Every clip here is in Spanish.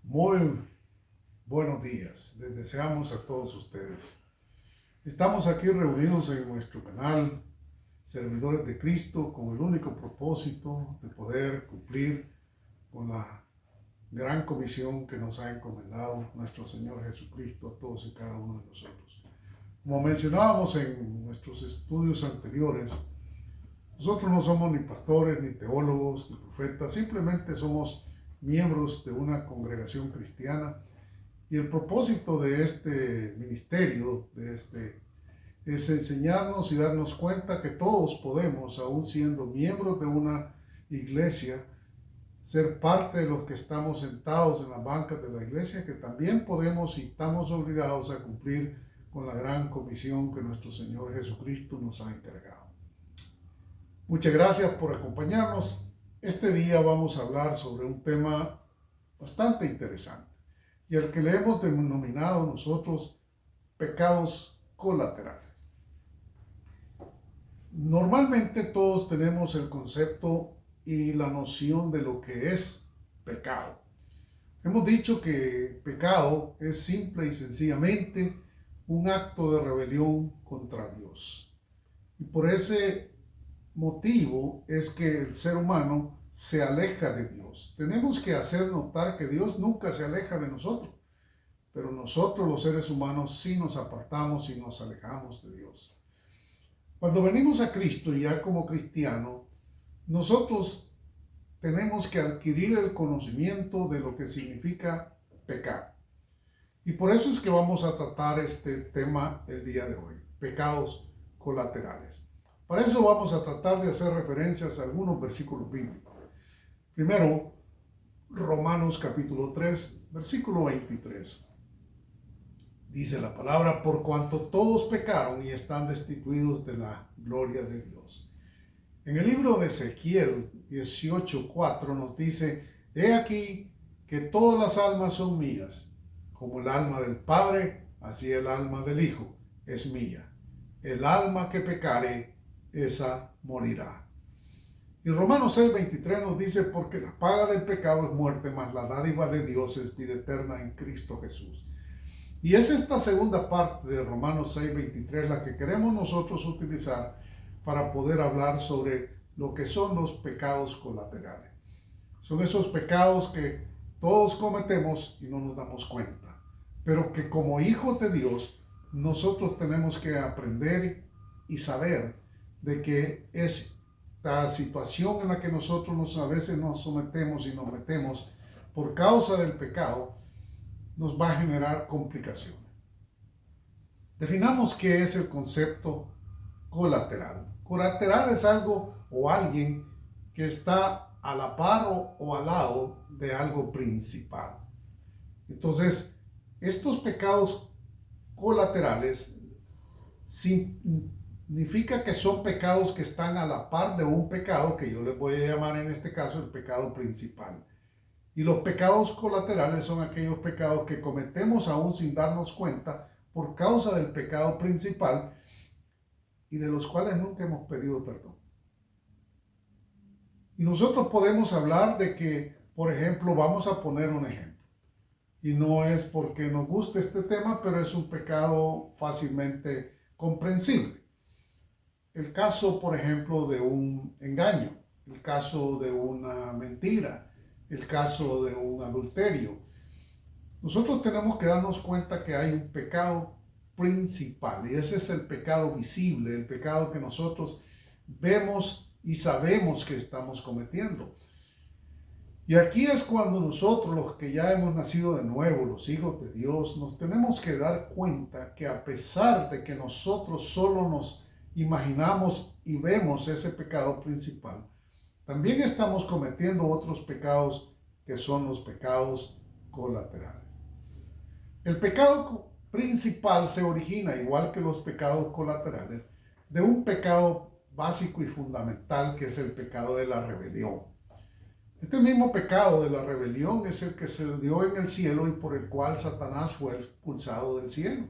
Muy buenos días, les deseamos a todos ustedes. Estamos aquí reunidos en nuestro canal Servidores de Cristo con el único propósito de poder cumplir con la gran comisión que nos ha encomendado nuestro Señor Jesucristo a todos y cada uno de nosotros. Como mencionábamos en nuestros estudios anteriores, nosotros no somos ni pastores, ni teólogos, ni profetas, simplemente somos miembros de una congregación cristiana y el propósito de este ministerio, es enseñarnos y darnos cuenta que todos podemos, aún siendo miembros de una iglesia, ser parte de los que estamos sentados en las bancas de la iglesia, que también podemos y estamos obligados a cumplir con la gran comisión que nuestro Señor Jesucristo nos ha encargado. Muchas gracias por acompañarnos. Este día vamos a hablar sobre un tema bastante interesante y al que le hemos denominado nosotros pecados colaterales. Normalmente todos tenemos el concepto y la noción de lo que es pecado. Hemos dicho que pecado es simple y sencillamente un acto de rebelión contra Dios. Y por ese motivo es que el ser humano se aleja de Dios. Tenemos que hacer notar que Dios nunca se aleja de nosotros, pero nosotros los seres humanos sí nos apartamos y nos alejamos de Dios. Cuando venimos a Cristo ya como cristianos, nosotros tenemos que adquirir el conocimiento de lo que significa pecar. Y por eso es que vamos a tratar este tema el día de hoy, pecados colaterales. Para eso vamos a tratar de hacer referencias a algunos versículos bíblicos. Primero, Romanos capítulo 3, versículo 23. Dice la palabra, por cuanto todos pecaron y están destituidos de la gloria de Dios. En el libro de Ezequiel 18:4 nos dice, he aquí que todas las almas son mías, como el alma del Padre, así el alma del Hijo es mía. El alma que pecare, esa morirá. Y Romanos 6:23 nos dice, porque la paga del pecado es muerte, mas la dádiva de Dios es vida eterna en Cristo Jesús. Y es esta segunda parte de Romanos 6:23 la que queremos nosotros utilizar para poder hablar sobre lo que son los pecados colaterales. Son esos pecados que todos cometemos y no nos damos cuenta, pero que como hijos de Dios nosotros tenemos que aprender y saber de que esta situación en la que nosotros a veces nos sometemos y nos metemos por causa del pecado nos va a generar complicaciones. Definamos qué es el concepto colateral. Colateral es algo o alguien que está a la par o al lado de algo principal. Entonces, estos pecados colaterales significa que son pecados que están a la par de un pecado que yo les voy a llamar en este caso el pecado principal. Y los pecados colaterales son aquellos pecados que cometemos aún sin darnos cuenta por causa del pecado principal y de los cuales nunca hemos pedido perdón. Y nosotros podemos hablar de que, por ejemplo, vamos a poner un ejemplo. Y no es porque nos guste este tema, pero es un pecado fácilmente comprensible. El caso, por ejemplo, de un engaño, el caso de una mentira, el caso de un adulterio. Nosotros tenemos que darnos cuenta que hay un pecado principal y ese es el pecado visible, el pecado que nosotros vemos y sabemos que estamos cometiendo. Y aquí es cuando nosotros, los que ya hemos nacido de nuevo, los hijos de Dios, nos tenemos que dar cuenta que a pesar de que nosotros solo nos imaginamos y vemos ese pecado principal, también estamos cometiendo otros pecados que son los pecados colaterales. El pecado principal se origina, igual que los pecados colaterales, de un pecado básico y fundamental que es el pecado de la rebelión. Este mismo pecado de la rebelión es el que se dio en el cielo y por el cual Satanás fue expulsado del cielo,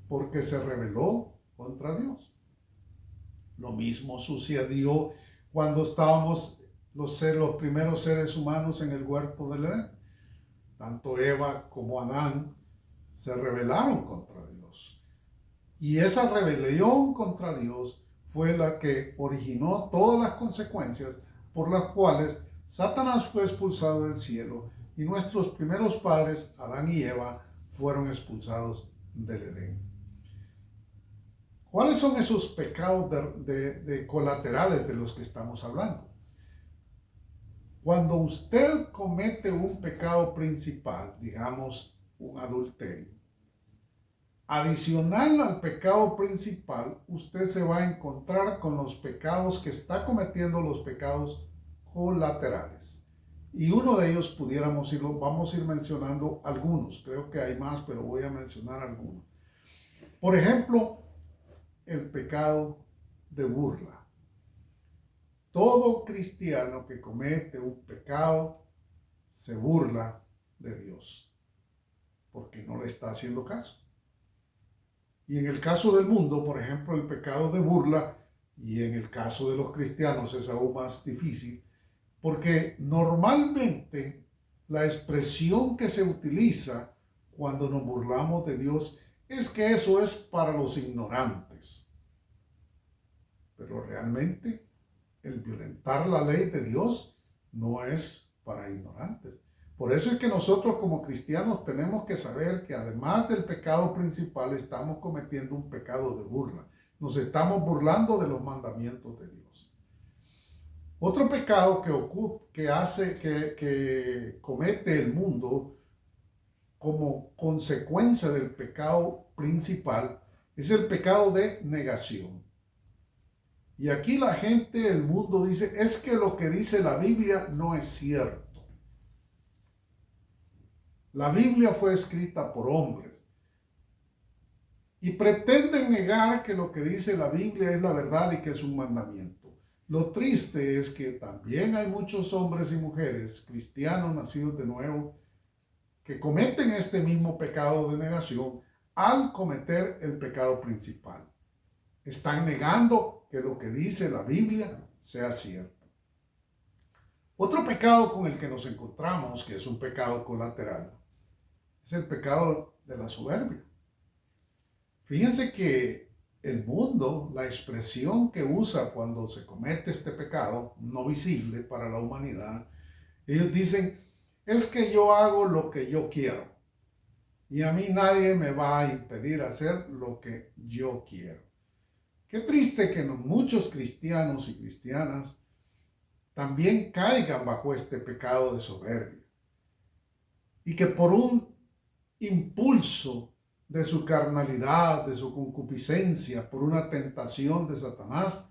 porque se rebeló contra Dios. Lo mismo sucedió cuando estábamos los primeros seres humanos en el huerto del Edén. tanto Eva como Adán se rebelaron contra Dios. Y esa rebelión contra Dios fue la que originó todas las consecuencias por las cuales Satanás fue expulsado del cielo y nuestros primeros padres, Adán y Eva, fueron expulsados del Edén. ¿Cuáles son esos pecados de colaterales de los que estamos hablando? Cuando usted comete un pecado principal, digamos un adulterio, adicional al pecado principal, usted se va a encontrar con los pecados que está cometiendo, los pecados colaterales. Y uno de ellos vamos a ir mencionando algunos. Creo que hay más, pero voy a mencionar algunos. Por ejemplo, el pecado de burla. Todo cristiano que comete un pecado se burla de Dios, porque no le está haciendo caso. Y en el caso del mundo, por ejemplo, el pecado de burla, y en el caso de los cristianos es aún más difícil, porque normalmente la expresión que se utiliza cuando nos burlamos de Dios es que eso es para los ignorantes. Pero realmente el violentar la ley de Dios no es para ignorantes. Por eso es que nosotros como cristianos tenemos que saber que además del pecado principal estamos cometiendo un pecado de burla. Nos estamos burlando de los mandamientos de Dios. Otro pecado que comete el mundo como consecuencia del pecado principal es el pecado de negación. Y aquí la gente, el mundo dice, es que lo que dice la Biblia no es cierto. La Biblia fue escrita por hombres y pretenden negar que lo que dice la Biblia es la verdad y que es un mandamiento. Lo triste es que también hay muchos hombres y mujeres cristianos nacidos de nuevo que cometen este mismo pecado de negación al cometer el pecado principal. Están negando que lo que dice la Biblia sea cierto. Otro pecado con el que nos encontramos, que es un pecado colateral, es el pecado de la soberbia. Fíjense que el mundo, la expresión que usa cuando se comete este pecado no visible para la humanidad, ellos dicen, es que yo hago lo que yo quiero y a mí nadie me va a impedir hacer lo que yo quiero. Qué triste que muchos cristianos y cristianas también caigan bajo este pecado de soberbia y que por un impulso de su carnalidad, de su concupiscencia, por una tentación de Satanás,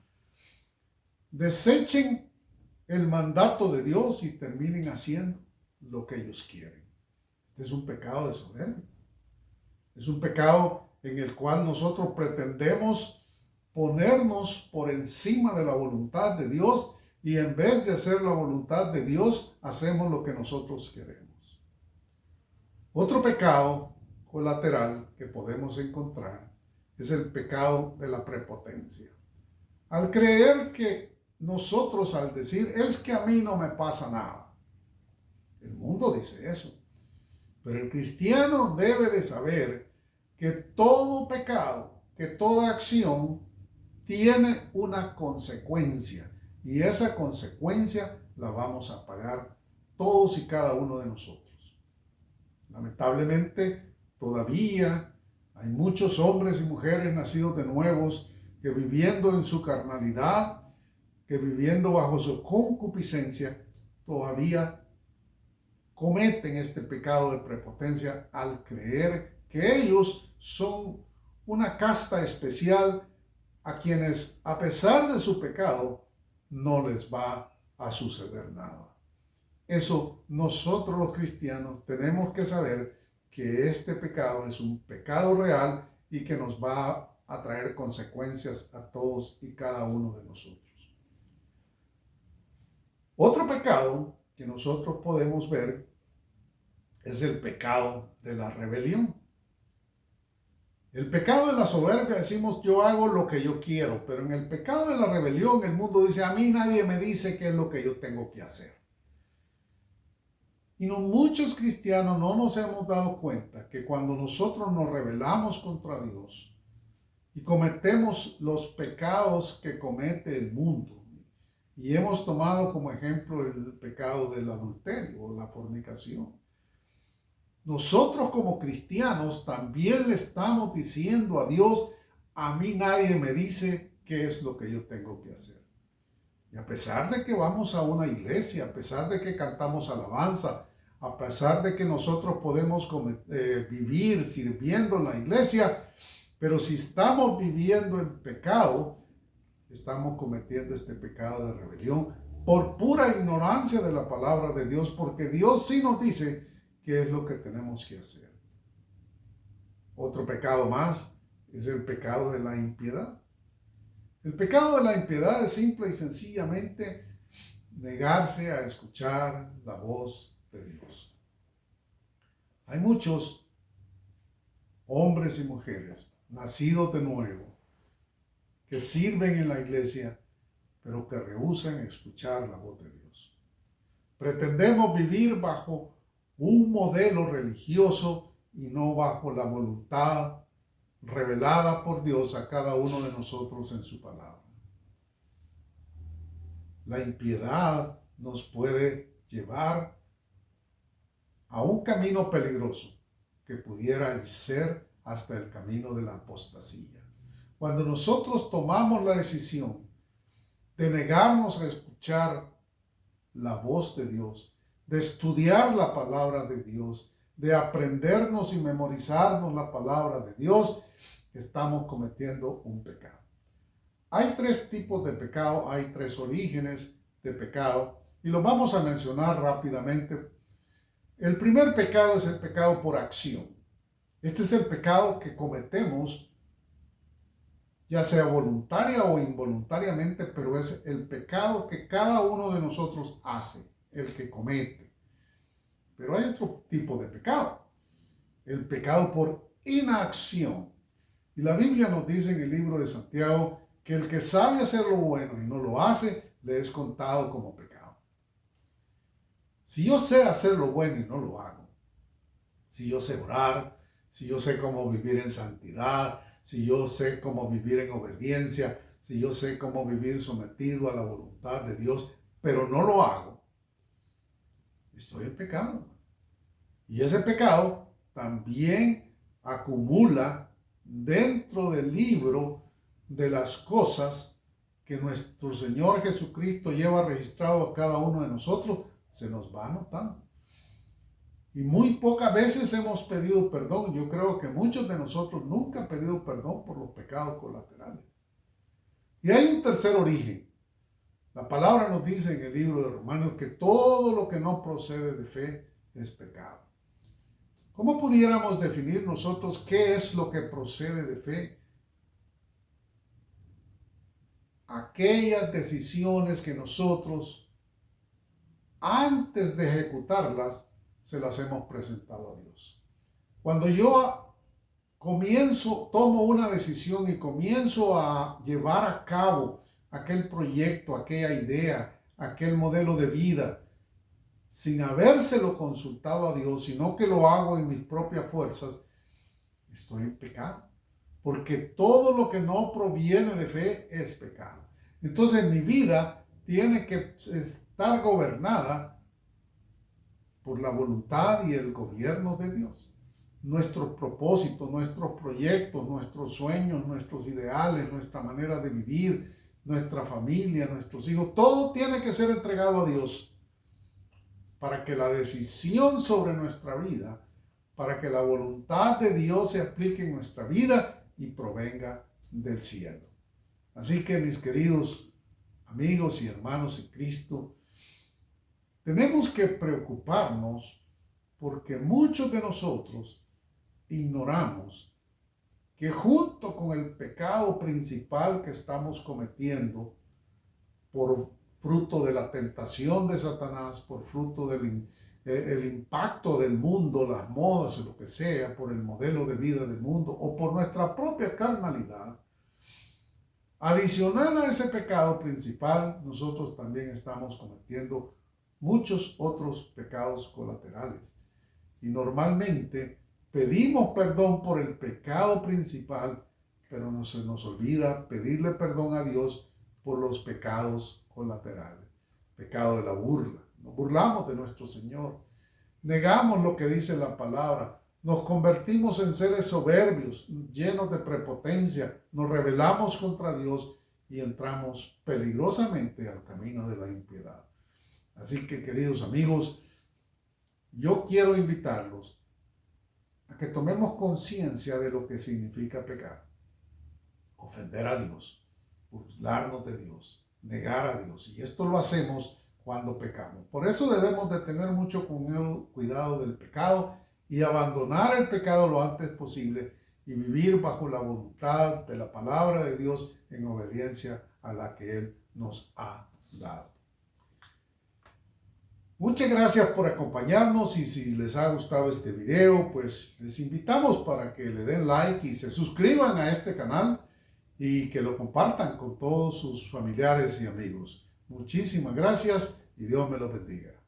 desechen el mandato de Dios y terminen haciendo lo que ellos quieren. Este es un pecado de soberbia. Es un pecado en el cual nosotros pretendemos ponernos por encima de la voluntad de Dios y en vez de hacer la voluntad de Dios, hacemos lo que nosotros queremos. Otro pecado colateral que podemos encontrar es el pecado de la prepotencia. Al creer que nosotros, al decir, es que a mí no me pasa nada. El mundo dice eso. Pero el cristiano debe de saber que todo pecado, que toda acción tiene una consecuencia y esa consecuencia la vamos a pagar todos y cada uno de nosotros. Lamentablemente, todavía hay muchos hombres y mujeres nacidos de nuevos que viviendo en su carnalidad, que viviendo bajo su concupiscencia, todavía cometen este pecado de prepotencia al creer que ellos son una casta especial a quienes, a pesar de su pecado, no les va a suceder nada. Eso nosotros los cristianos tenemos que saber que este pecado es un pecado real y que nos va a traer consecuencias a todos y cada uno de nosotros. Otro pecado que nosotros podemos ver es el pecado de la rebelión. El pecado de la soberbia decimos yo hago lo que yo quiero, pero en el pecado de la rebelión el mundo dice a mí nadie me dice qué es lo que yo tengo que hacer. Y muchos cristianos no nos hemos dado cuenta que cuando nosotros nos rebelamos contra Dios y cometemos los pecados que comete el mundo, y hemos tomado como ejemplo el pecado del adulterio o la fornicación, nosotros como cristianos también le estamos diciendo a Dios: a mí nadie me dice qué es lo que yo tengo que hacer. Y a pesar de que vamos a una iglesia, a pesar de que cantamos alabanza, a pesar de que nosotros podemos vivir sirviendo en la iglesia, pero si estamos viviendo en pecado, estamos cometiendo este pecado de rebelión por pura ignorancia de la palabra de Dios, porque Dios sí nos dice qué es lo que tenemos que hacer. Otro pecado más es el pecado de la impiedad. El pecado de la impiedad es simple y sencillamente negarse a escuchar la voz de Dios. Hay muchos hombres y mujeres nacidos de nuevo que sirven en la iglesia, pero que rehúsan escuchar la voz de Dios. Pretendemos vivir bajo un modelo religioso y no bajo la voluntad revelada por Dios a cada uno de nosotros en su palabra. La impiedad nos puede llevar a un camino peligroso que pudiera ser hasta el camino de la apostasía. Cuando nosotros tomamos la decisión de negarnos a escuchar la voz de Dios, de estudiar la palabra de Dios, de aprendernos y memorizarnos la palabra de Dios, estamos cometiendo un pecado. Hay tres tipos de pecado, hay tres orígenes de pecado, y los vamos a mencionar rápidamente. El primer pecado es el pecado por acción. Este es el pecado que cometemos, ya sea voluntaria o involuntariamente, pero es el pecado que cada uno de nosotros hace, el que comete. Pero hay otro tipo de pecado, el pecado por inacción. Y la Biblia nos dice en el libro de Santiago que el que sabe hacer lo bueno y no lo hace, le es contado como pecado. Si yo sé hacer lo bueno y no lo hago, si yo sé orar, si yo sé cómo vivir en santidad, si yo sé cómo vivir en obediencia, si yo sé cómo vivir sometido a la voluntad de Dios, pero no lo hago, estoy en pecado. Y ese pecado también acumula dentro del libro de las cosas que nuestro Señor Jesucristo lleva registrado a cada uno de nosotros, se nos va anotando. Y muy pocas veces hemos pedido perdón. Yo creo que muchos de nosotros nunca han pedido perdón por los pecados colaterales. Y hay un tercer origen. La palabra nos dice en el libro de Romanos que todo lo que no procede de fe es pecado. ¿Cómo pudiéramos definir nosotros qué es lo que procede de fe? Aquellas decisiones que nosotros, antes de ejecutarlas, se las hemos presentado a Dios. Cuando yo tomo una decisión y comienzo a llevar a cabo aquel proyecto, aquella idea, aquel modelo de vida, sin habérselo consultado a Dios, sino que lo hago en mis propias fuerzas, estoy en pecado. Porque todo lo que no proviene de fe es pecado. Entonces mi vida tiene que estar gobernada por la voluntad y el gobierno de Dios. Nuestros propósitos, nuestros proyectos, nuestros sueños, nuestros ideales, nuestra manera de vivir, nuestra familia, nuestros hijos, todo tiene que ser entregado a Dios para que la decisión sobre nuestra vida, para que la voluntad de Dios se aplique en nuestra vida y provenga del cielo. Así que, mis queridos amigos y hermanos en Cristo, tenemos que preocuparnos porque muchos de nosotros ignoramos que junto con el pecado principal que estamos cometiendo por fruto de la tentación de Satanás, por fruto del impacto del mundo, las modas o lo que sea, por el modelo de vida del mundo o por nuestra propia carnalidad, adicional a ese pecado principal, nosotros también estamos cometiendo muchos otros pecados colaterales. Y normalmente pedimos perdón por el pecado principal, pero no se nos olvida pedirle perdón a Dios por los pecados colaterales. Pecado de la burla. Nos burlamos de nuestro Señor. Negamos lo que dice la palabra. Nos convertimos en seres soberbios, llenos de prepotencia. Nos rebelamos contra Dios y entramos peligrosamente al camino de la impiedad. Así que, queridos amigos, yo quiero invitarlos a que tomemos conciencia de lo que significa pecar. Ofender a Dios, burlarnos de Dios, negar a Dios. Y esto lo hacemos cuando pecamos. Por eso debemos de tener mucho cuidado del pecado y abandonar el pecado lo antes posible y vivir bajo la voluntad de la palabra de Dios en obediencia a la que Él nos ha dado. Muchas gracias por acompañarnos y si les ha gustado este video, pues les invitamos para que le den like y se suscriban a este canal y que lo compartan con todos sus familiares y amigos. Muchísimas gracias y Dios me lo bendiga.